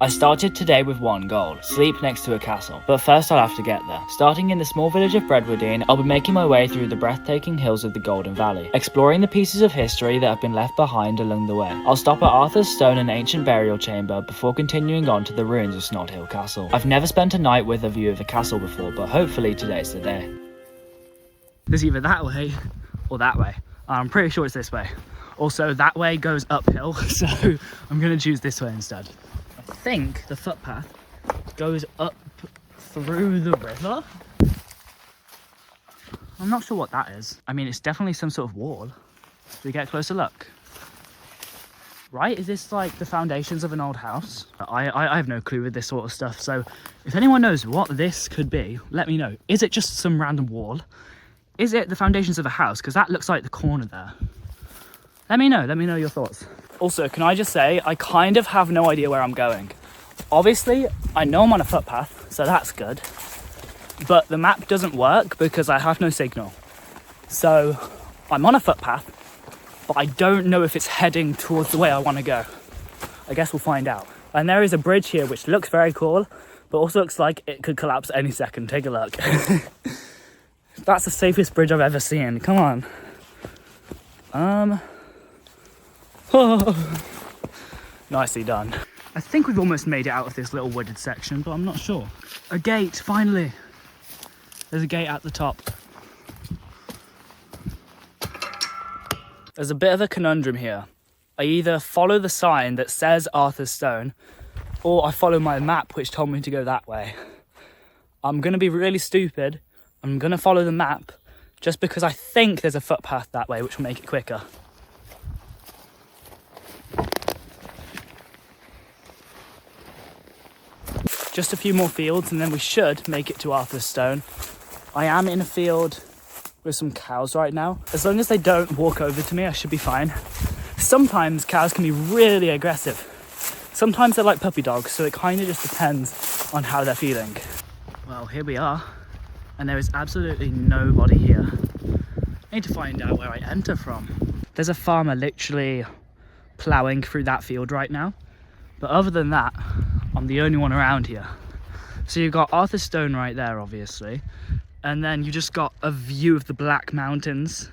I started today with one goal, sleep next to a castle, but first I'll have to get there. Starting in the small village of Bredwardine, I'll be making my way through the breathtaking hills of the Golden Valley, exploring the pieces of history that have been left behind along the way. I'll stop at Arthur's Stone and ancient burial chamber before continuing on to the ruins of Snodhill Castle. I've never spent a night with a view of the castle before, but hopefully today's the day. There's either that way or that way. I'm pretty sure it's this way. Also, that way goes uphill, so I'm going to choose this way instead. I think the footpath goes up through the river. I'm not sure what that is. I mean, it's definitely some sort of wall. Do we get a closer look? Right, is this like the foundations of an old house? I have no clue with this sort of stuff, so if anyone knows what this could be, let me know. Is it just some random wall? Is it the foundations of a house? Because that looks like the corner there. Let me know your thoughts. Also, can I just say, I kind of have no idea where I'm going. Obviously, I know I'm on a footpath, so that's good. But the map doesn't work because I have no signal. So, I'm on a footpath, but I don't know if it's heading towards the way I want to go. I guess we'll find out. And there is a bridge here which looks very cool, but also looks like it could collapse any second. Take a look. That's the safest bridge I've ever seen. Come on. Oh. Nicely done. I think we've almost made it out of this little wooded section, but I'm not sure. A gate, finally. There's a gate at the top. There's a bit of a conundrum here. I either follow the sign that says Arthur's Stone, or I follow my map which told me to go that way. I'm going to be really stupid. I'm going to follow the map just because I think there's a footpath that way which will make it quicker. Just a few more fields and then we should make it to Arthur's Stone. I am in a field with some cows right now. As long as they don't walk over to me, I should be fine. Sometimes cows can be really aggressive. Sometimes they're like puppy dogs, so it kind of just depends on how they're feeling. Well, here we are, and there is absolutely nobody here. I need to find out where I enter from. There's a farmer literally ploughing through that field right now, but other than that, I'm the only one around here. So you've got Arthur's Stone right there, obviously, and then you just got a view of the Black Mountains.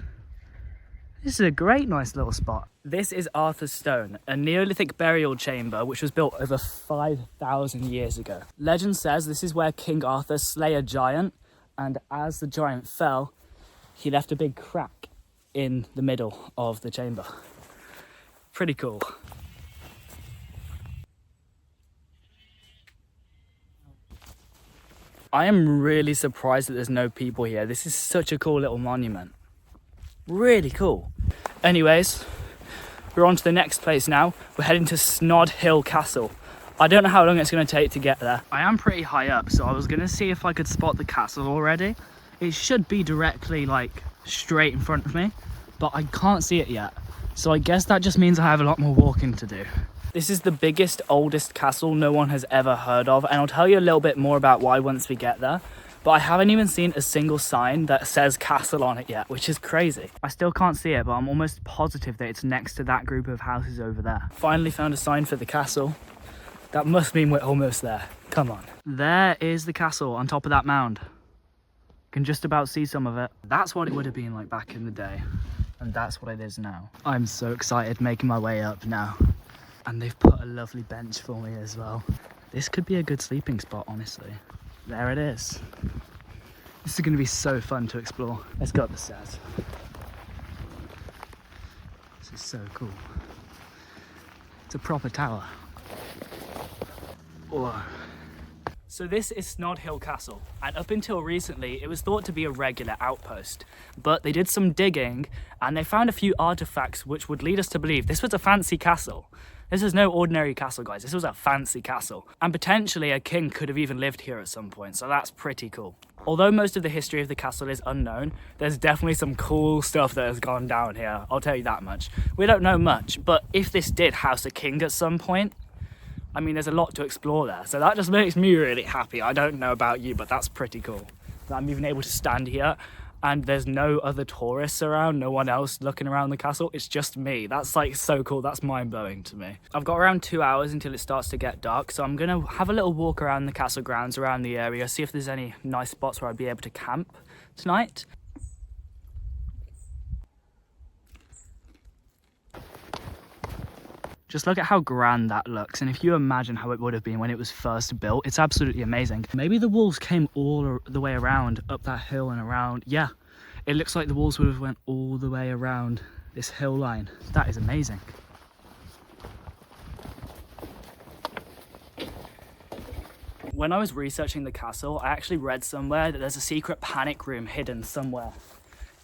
This is a great, nice little spot. This is Arthur's Stone, a Neolithic burial chamber which was built over 5,000 years ago. Legend says this is where King Arthur slay a giant, and as the giant fell, he left a big crack in the middle of the chamber. Pretty cool. I am really surprised that there's no people here. This is such a cool little monument. Really cool. Anyways, we're on to the next place now. We're heading to Snodhill Castle. I don't know how long it's going to take to get there. I am pretty high up, so I was going to see if I could spot the castle already. It should be directly, like, straight in front of me, but I can't see it yet. So I guess that just means I have a lot more walking to do. This is the biggest, oldest castle no one has ever heard of, and I'll tell you a little bit more about why once we get there. But I haven't even seen a single sign that says castle on it yet, which is crazy. I still can't see it, but I'm almost positive that it's next to that group of houses over there. Finally found a sign for the castle. That must mean we're almost there. Come on. There is the castle on top of that mound. Can just about see some of it. That's what it would have been like back in the day, and that's what it is now. I'm so excited making my way up now. And they've put a lovely bench for me as well. This could be a good sleeping spot, honestly. There it is. This is going to be so fun to explore. Let's go up the stairs. This is so cool. It's a proper tower. Whoa. So this is Snodhill Castle, and up until recently it was thought to be a regular outpost, but they did some digging and they found a few artifacts which would lead us to believe this was a fancy castle. This is no ordinary castle, guys. This was a fancy castle, and potentially a king could have even lived here at some point, so that's pretty cool. Although most of the history of the castle is unknown, there's definitely some cool stuff that has gone down here, I'll tell you that much. We don't know much, but if this did house a king at some point, I mean, there's a lot to explore there, so that just makes me really happy. I don't know about you, but that's pretty cool. That I'm even able to stand here and there's no other tourists around, no one else looking around the castle. It's just me. That's like so cool. That's mind-blowing to me. I've got around 2 hours until it starts to get dark, so I'm gonna have a little walk around the castle grounds, around the area, see if there's any nice spots where I'd be able to camp tonight. Just look at how grand that looks, and if you imagine how it would have been when it was first built, it's absolutely amazing. Maybe the walls came all the way around, up that hill and around. Yeah, it looks like the walls would have went all the way around this hill line. That is amazing. When I was researching the castle, I actually read somewhere that there's a secret panic room hidden somewhere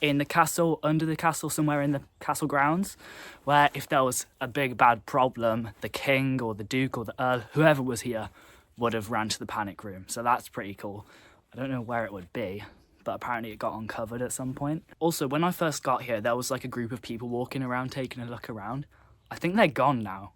in the castle, under the castle, somewhere in the castle grounds, where if there was a big bad problem, the king or the duke or the earl, whoever was here, would have ran to the panic room. So that's pretty cool. I don't know where it would be, but apparently it got uncovered at some point. Also, when I first got here, there was like a group of people walking around, taking a look around. I think they're gone now.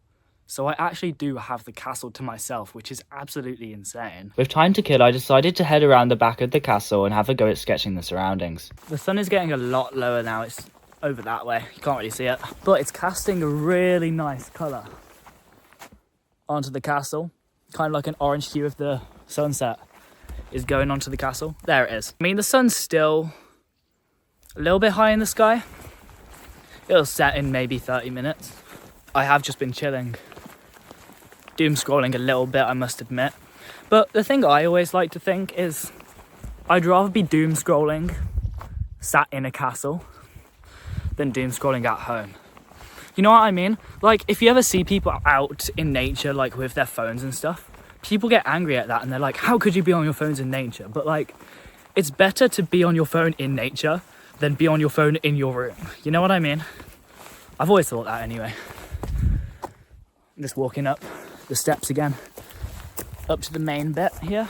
So I actually do have the castle to myself, which is absolutely insane. With time to kill, I decided to head around the back of the castle and have a go at sketching the surroundings. The sun is getting a lot lower now. It's over that way. You can't really see it. But it's casting a really nice colour onto the castle. Kind of like an orange hue of the sunset is going onto the castle. There it is. I mean, the sun's still a little bit high in the sky. It'll set in maybe 30 minutes. I have just been chilling, doom scrolling a little bit, I must admit. But the thing I always like to think is I'd rather be doom scrolling sat in a castle than doom scrolling at home. You know what I mean? Like, if you ever see people out in nature, like with their phones and stuff, people get angry at that and they're like, how could you be on your phones in nature? But like, it's better to be on your phone in nature than be on your phone in your room. You know what I mean? I've always thought that anyway. I'm just walking up the steps again, up to the main bit here.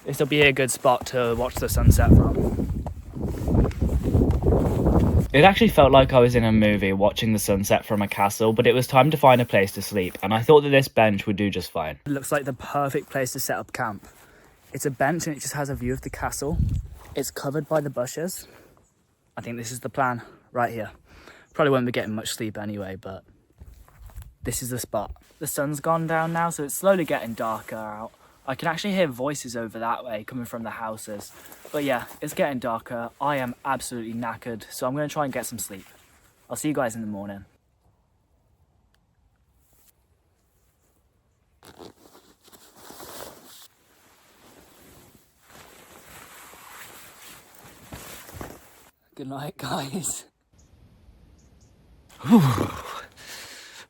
This will be a good spot to watch the sunset from. It actually felt like I was in a movie watching the sunset from a castle, but it was time to find a place to sleep, and I thought that this bench would do just fine. It looks like the perfect place to set up camp. It's a bench and it just has a view of the castle. It's covered by the bushes. I think this is the plan right here. Probably won't be getting much sleep anyway, but this is the spot. The sun's gone down now, so it's slowly getting darker out. I can actually hear voices over that way coming from the houses. But yeah, it's getting darker. I am absolutely knackered, so I'm going to try and get some sleep. I'll see you guys in the morning. Good night, guys.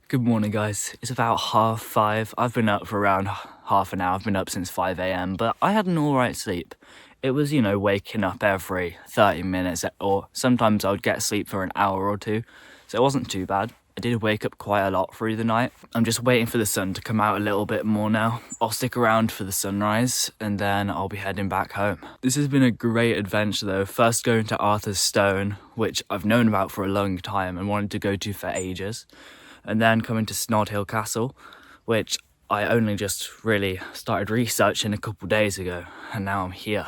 Good morning, guys. It's about 5:30. I've been up for around half an hour. I've been up since 5 a.m, but I had an alright sleep. It was, you know, waking up every 30 minutes, or sometimes I would get sleep for an hour or two, so it wasn't too bad. I did wake up quite a lot through the night. I'm just waiting for the sun to come out a little bit more now. I'll stick around for the sunrise and then I'll be heading back home. This has been a great adventure though. First going to Arthur's Stone, which I've known about for a long time and wanted to go to for ages. And then coming to Snodhill Castle, which I only just really started researching a couple days ago, and now I'm here.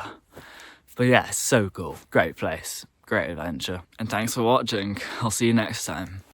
But yeah, it's so cool. Great place, great adventure. And thanks for watching. I'll see you next time.